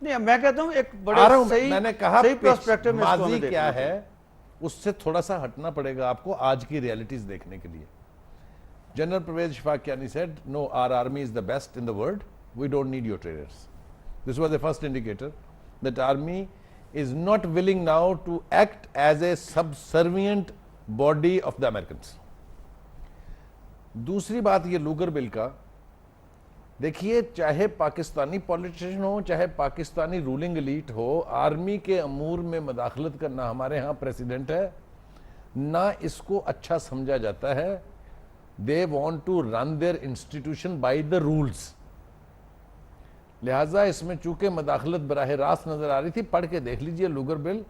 नहीं, मैं कहता हूं एक बड़े सही, मैंने कहा सही पर्सपेक्टिव में माजी क्या है उससे थोड़ा सा हटना पड़ेगा आपको आज की रियलिटीज देखने के लिए। General Parvez Ishfaq Kayani said, no, our army is the best in the world, we don't need your traders. This was the first indicator that army is not willing now to act as a subservient body of the Americans. दूसरी बात ये लूगर bill का, देखिए चाहे Pakistani politician हो चाहे Pakistani ruling elite हो, army के अमूर में मदाखलत करना, हमारे यहाँ प्रेसिडेंट है ना, इसको अच्छा समझा जाता है। They want to run their institution by the rules, लिहाजा इसमें चूंकि मदाखलत बराह रास्त नजर आ रही थी, पढ़ के देख लीजिए लूगर बिल,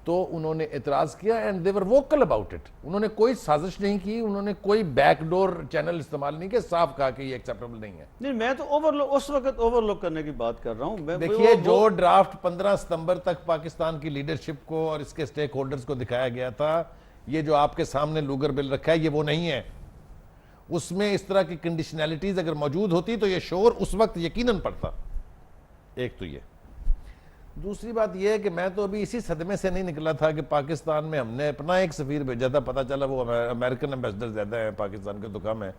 तो उन्होंने एतराज किया and they were vocal about it. उन्होंने कोई साजिश नहीं की, उन्होंने कोई बैकडोर चैनल इस्तेमाल नहीं किया, साफ कहा कि ये एक्सेप्टेबल नहीं है। नहीं, मैं तो ओवरलुक, उस वक्त ओवरलुक करने की बात कर रहा हूं। देखिए जो ड्राफ्ट 15 सितंबर तक पाकिस्तान की लीडरशिप को और इसके स्टेक होल्डर्स को दिखाया गया था, ये जो आपके सामने लूगर बिल रखा है, ये वो नहीं है। उसमें इस तरह की कंडीशनैलिटीज अगर मौजूद होती तो ये शोर उस वक्त यकीनन पड़ता। एक तो ये, दूसरी बात यह है कि मैं तो अभी इसी सदमे से नहीं निकला था कि पाकिस्तान में हमने अपना एक सफीर भेजा था, पता चला वो अमेरिकन एम्बेसडर ज्यादा है पाकिस्तान के, तो कम है।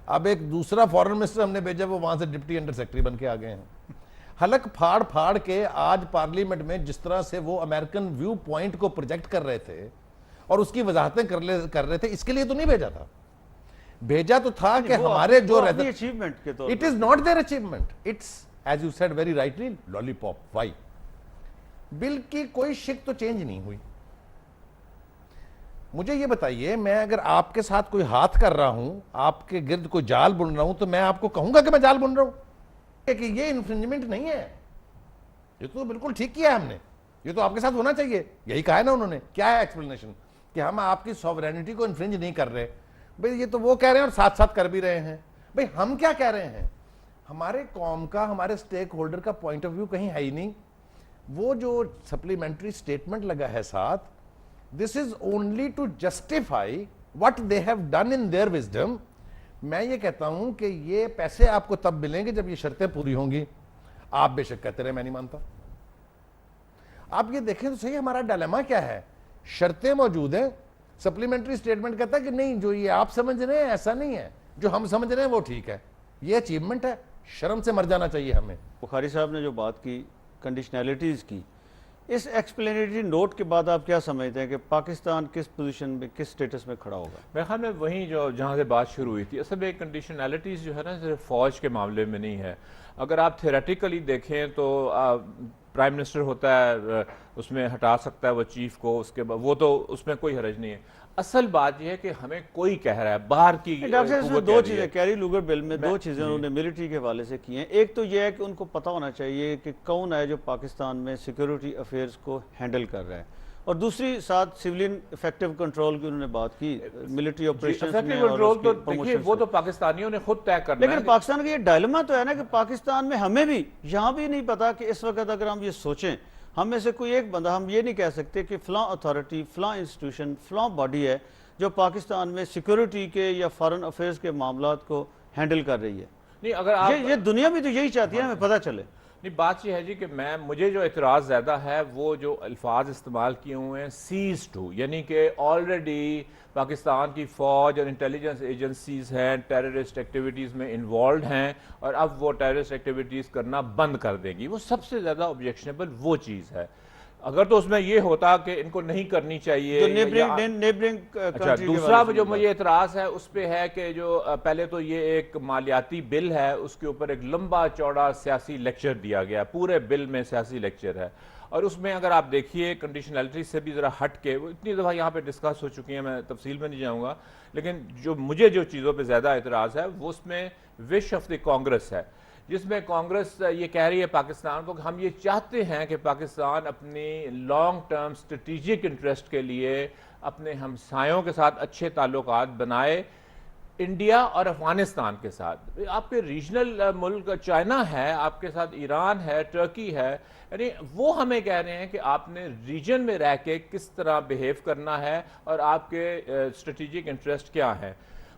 अब एक दूसरा फॉरेन मिनिस्टर हमने भेजा, वो वहां से डिप्टी अंडर सेक्रेटरी बन के आ गए हैं। हलक फाड़ फाड़ के आज पार्लियामेंट में जिस तरह से वो अमेरिकन व्यू पॉइंट को प्रोजेक्ट कर रहे थे और उसकी वजाहतें कर रहे थे, इसके लिए तो नहीं भेजा था। भेजा तो था कि हमारे जो अचीवमेंट के तौर, it is not their achievement, it's as you said very rightly lollipop. Why? Bill की कोई शिक तो चेंज नहीं हुई। मुझे ये बताइए, मैं अगर आपके साथ कोई हाथ कर रहा हूं, आपके गिर्द कोई जाल बुन रहा हूं, तो मैं आपको कहूंगा कि मैं जाल बुन रहा हूं कि ये इन्फ्रिंजमेंट नहीं है, ये तो बिल्कुल ठीक किया है हमने, ये तो आपके साथ होना चाहिए, यही कहा है ना उन्होंने। क्या है एक्सप्लेनेशन? कि हम आपकी सॉवरेनिटी को इन्फ्रिंज नहीं कर रहे। भाई ये तो वो कह रहे हैं और साथ साथ कर भी रहे हैं। भाई हम क्या कह रहे हैं? हमारे कौम का, हमारे स्टेक होल्डर का पॉइंट ऑफ व्यू कहीं है ही नहीं। वो जो सप्लीमेंट्री स्टेटमेंट लगा है साथ, this is only to justify what they have done in their wisdom. मैं ये कहता हूं कि ये पैसे आपको तब मिलेंगे जब ये शर्तें पूरी होंगी। आप बेशक कहते रहे, मैं नहीं मानता। आप ये देखें तो सही, हमारा डायलेमा क्या है? शर्तें मौजूद हैं, सप्लीमेंट्री स्टेटमेंट कहता है कि नहीं, जो ये आप समझ रहे हैं ऐसा नहीं है, जो हम समझ रहे हैं वो ठीक है। ये अचीवमेंट है, शर्म से मर जाना चाहिए हमें। बुखारी साहब ने जो बात की कंडीशनैलिटीज़ की, इस एक्सप्लेनेटरी नोट के बाद आप क्या समझते हैं कि पाकिस्तान किस पोजीशन में, किस स्टेटस में खड़ा होगा? मेरे ख्याल में वहीं जो जहाँ से बात शुरू हुई थी, असल में कंडीशनैलिटीज़ जो है ना, सिर्फ फ़ौज के मामले में नहीं है। अगर आप थेरेटिकली देखें तो प्राइम मिनिस्टर होता है, उसमें हटा सकता है वो चीफ को, उसके बाद वो तो उसमें कोई हरज नहीं है। असल बात यह है कि हमें कोई कह रहा है बाहर की दो चीजें कैरी लूगर बिल में, दो चीजें उन्होंने मिलिट्री के हवाले से की हैं। एक तो यह है कि उनको पता होना चाहिए कि कौन है जो पाकिस्तान में सिक्योरिटी अफेयर्स को हैंडल कर रहा है, और दूसरी साथ सिविलियन इफेक्टिव कंट्रोल की उन्होंने बात की, मिलिट्री ऑपरेशंस में। कंट्रोल तो देखिए वो तो पाकिस्तानियों ने खुद तय करना है। लेकिन पाकिस्तान का ये डायलेमा तो है ना कि पाकिस्तान में हमें भी यहाँ भी नहीं पता कि इस वक्त अगर हम ये सोचें, हम में से कोई एक बंदा, हम ये नहीं कह सकते कि फलां अथॉरिटी, फलां इंस्टीट्यूशन, फलां बॉडी है जो पाकिस्तान में सिक्योरिटी के या फॉरेन अफेयर्स के मामलात को हैंडल कर रही है। नहीं, अगर आप ये दुनिया भी तो यही चाहती है, हमें पता चले। नहीं, बात यह है जी कि मुझे जो एतराज़ ज़्यादा है वो जो अल्फाज इस्तेमाल किए हुए हैं, सीज टू, यानी कि ऑलरेडी पाकिस्तान की फ़ौज और इंटेलिजेंस एजेंसीज़ हैं, टेररिस्ट एक्टिविटीज़ में इन्वॉल्व हैं और अब वो टेररिस्ट एक्टिविटीज़ करना बंद कर देंगी। वो सबसे ज़्यादा ऑब्जेक्शनेबल वो चीज़ है। अगर तो उसमें ये होता कि इनको नहीं करनी चाहिए, नेबरिंग अच्छा, दूसरा जो मुझे एतराज़ है उस पर है कि जो पहले तो ये एक मालियाती बिल है, उसके ऊपर एक लंबा चौड़ा सियासी लेक्चर दिया गया, पूरे बिल में सियासी लेक्चर है, और उसमें अगर आप देखिए कंडीशनैलिटी से भी ज़रा हट के, वो इतनी दफ़ा यहाँ पे डिस्कस हो चुकी है, मैं तफसील में नहीं जाऊँगा, लेकिन जो चीज़ों पर ज़्यादा एतराज़ है वो उसमें विश ऑफ द कांग्रेस है, जिसमें कांग्रेस ये कह रही है पाकिस्तान को कि हम ये चाहते हैं कि पाकिस्तान अपनी लॉन्ग टर्म स्ट्रेटेजिक इंटरेस्ट के लिए अपने हमसायों के साथ अच्छे ताल्लुकात बनाए, इंडिया और अफगानिस्तान के साथ। आपके रीजनल मुल्क चाइना है, आपके साथ ईरान है, टर्की है, यानी वो हमें कह रहे हैं कि आपने रीजन में रह के किस तरह बिहेव करना है और आपके स्ट्रेटेजिक इंटरेस्ट क्या है।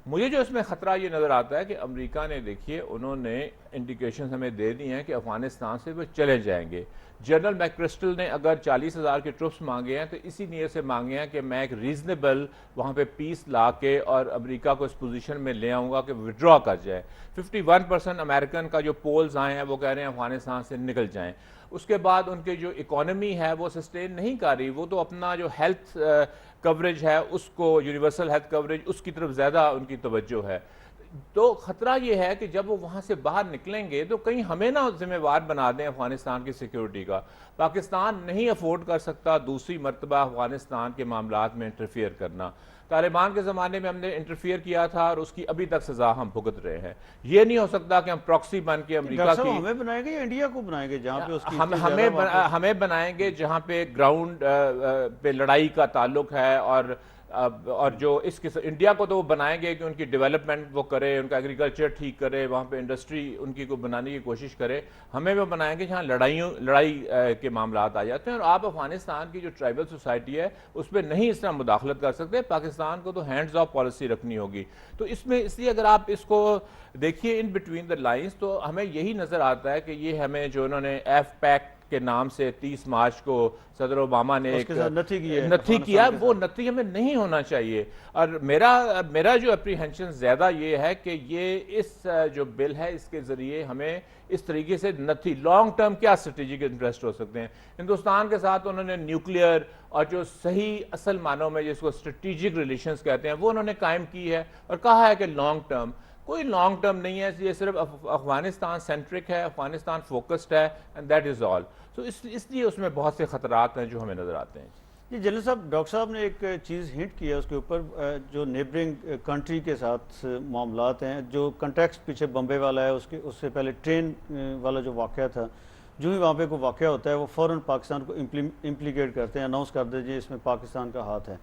मुझे जो इसमें ख़तरा ये नज़र आता है कि अमेरिका ने, देखिए, उन्होंने इंडिकेशन हमें दे दी हैं कि अफगानिस्तान से वो चले जाएंगे। जनरल मैक्रिस्टल ने अगर 40,000 के ट्रुप्स मांगे हैं तो इसी नीयत से मांगे हैं कि मैं एक रीजनेबल वहाँ पे पीस ला के और अमेरिका को इस पोजीशन में ले आऊँगा कि विड्रॉ कर जाए। 51% अमेरिकन का जो पोल्स आए हैं वो कह रहे हैं अफगानिस्तान से निकल जाएं। उसके बाद उनकी जो इकोनॉमी है वो सस्टेन नहीं कर रही, वो तो अपना जो हेल्थ कवरेज है उसको, यूनिवर्सल हेल्थ कवरेज, उसकी तरफ ज़्यादा उनकी तवज्जो है। तो खतरा ये है कि जब वो वहाँ से बाहर निकलेंगे तो कहीं हमें ना जिम्मेवार बना दें अफगानिस्तान की सिक्योरिटी का। पाकिस्तान नहीं अफोर्ड कर सकता दूसरी मरतबा अफगानिस्तान के मामलात में इंटरफियर करना। तालिबान के ज़माने में हमने इंटरफियर किया था और उसकी अभी तक सज़ा हम भुगत रहे हैं। ये नहीं हो सकता कि हम प्रॉक्सी बन के अमेरिका की, हमें बनाएंगे या इंडिया को बनाएंगे जहाँ पे उसकी हमें बनाएंगे जहाँ पे ग्राउंड पे लड़ाई का ताल्लुक है। और जो इस इंडिया को तो वो बनाएंगे कि उनकी डेवलपमेंट वो करे, उनका एग्रीकल्चर ठीक करे, वहाँ पे इंडस्ट्री उनकी को बनाने की कोशिश करे। हमें वो बनाएंगे जहाँ लड़ाई के मामलात आ जाते हैं। और आप अफगानिस्तान की जो ट्राइबल सोसाइटी है उस पर नहीं इस तरह मुदाखलत कर सकते। पाकिस्तान को तो हैंड्स ऑफ पॉलिसी रखनी होगी। तो इसमें इसलिए अगर आप इसको देखिए इन बिटवीन द लाइंस तो हमें यही नज़र आता है कि ये हमें जो उन्होंने एफ-पैक के नाम से 30 मार्च को सदर ओबामा ने एक नथी किया, वो नथी हमें नहीं होना चाहिए। और मेरा जो अप्रीहेंशन ज़्यादा ये है कि ये इस जो बिल है इसके ज़रिए हमें इस तरीके से नथी, लॉन्ग टर्म क्या स्ट्रेटेजिक इंटरेस्ट हो सकते हैं हिंदुस्तान के साथ। उन्होंने न्यूक्लियर और जो सही असल मानों में जिसको स्ट्रेटेजिक रिलेशंस कहते हैं वो उन्होंने कायम की है और कहा है कि लॉन्ग टर्म, कोई लॉन्ग टर्म नहीं है, ये सिर्फ अफगानिस्तान सेंट्रिक है, अफगानिस्तान फोकस्ड है, एंड दैट इज़ ऑल। तो इसलिए उसमें बहुत से खतरात हैं जो हमें नज़र आते हैं। जी जनरल साहब, डॉक्टर साहब ने एक चीज़ हिंट की है उसके ऊपर, जो नेबरिंग कंट्री के साथ मामलात हैं, जो कंटेक्स्ट पीछे बम्बे वाला है, उससे पहले ट्रेन वाला जो वाक़या था, जो ही वहाँ पे कोई वाक़या होता है वो फ़ौरन पाकिस्तान को इम्प्लीकेट करते हैं, अनाउंस कर दीजिए इसमें पाकिस्तान का हाथ है।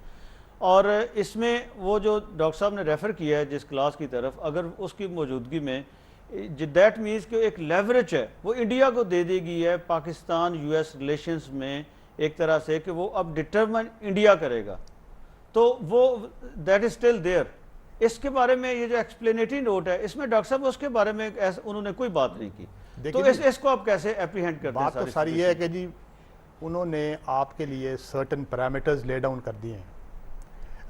और इसमें वो जो डॉक्टर साहब ने रेफ़र किया है जिस क्लास की तरफ, अगर उसकी मौजूदगी में दैट मीन्स कि एक लेवरेज है वो इंडिया को दे देगी है पाकिस्तान यूएस रिलेशंस में एक तरह से, कि वो अब डिटरमाइन इंडिया करेगा, तो वो दैट इज स्टिल देयर। इसके बारे में ये जो एक्सप्लेनेटरी नोट है इसमें डॉक्टर साहब उसके बारे में उन्होंने कोई बात नहीं की। तो इसको आप कैसे एप्रीहेंड करते हैं? बात तो सारी ये है कि जी उन्होंने आपके लिए सर्टन पैरामीटर्स ले डाउन कर दिए हैं,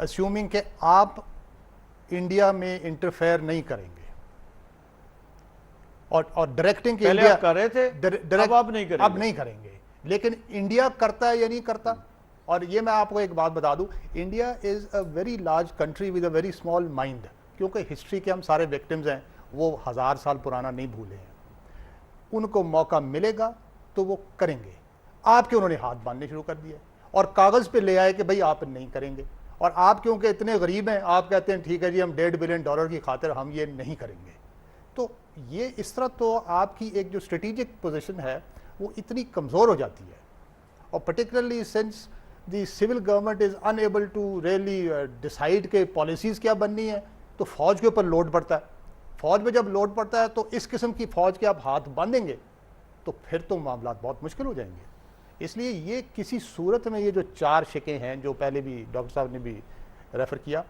अस्यूमिंग कि आप इंडिया में इंटरफेयर नहीं करेंगे और डायरेक्टिंग के इंडिया कर रहे थे, अब नहीं करेंगे। लेकिन इंडिया करता है या नहीं करता? और ये मैं आपको एक बात बता दूं, India is a very large country with a very small mind, क्योंकि हिस्ट्री के हम सारे विक्टिम्स हैं, वो 1000 साल पुराना नहीं भूले हैं। उनको मौका मिलेगा तो वो करेंगे। आपके उन्होंने हाथ बांधने शुरू कर दिए और कागज़ पे ले आए कि भाई आप नहीं करेंगे, और आप क्योंकि इतने गरीब हैं आप कहते हैं ठीक है जी हम $1.5 बिलियन की खातिर हम ये नहीं करेंगे। तो ये इस तरह तो आपकी एक जो स्ट्रेटेजिक पोजीशन है वो इतनी कमज़ोर हो जाती है, और particularly since the civil government is unable to really decide के पॉलिसीज़ क्या बननी है, तो फ़ौज के ऊपर लोड पड़ता है। फ़ौज में जब लोड पड़ता है तो इस किस्म की फ़ौज के आप हाथ बांधेंगे तो फिर तो मामला बहुत मुश्किल हो जाएंगे। इसलिए ये किसी सूरत में ये जो 4 शिकें हैं जो पहले भी डॉक्टर साहब ने भी रेफ़र किया,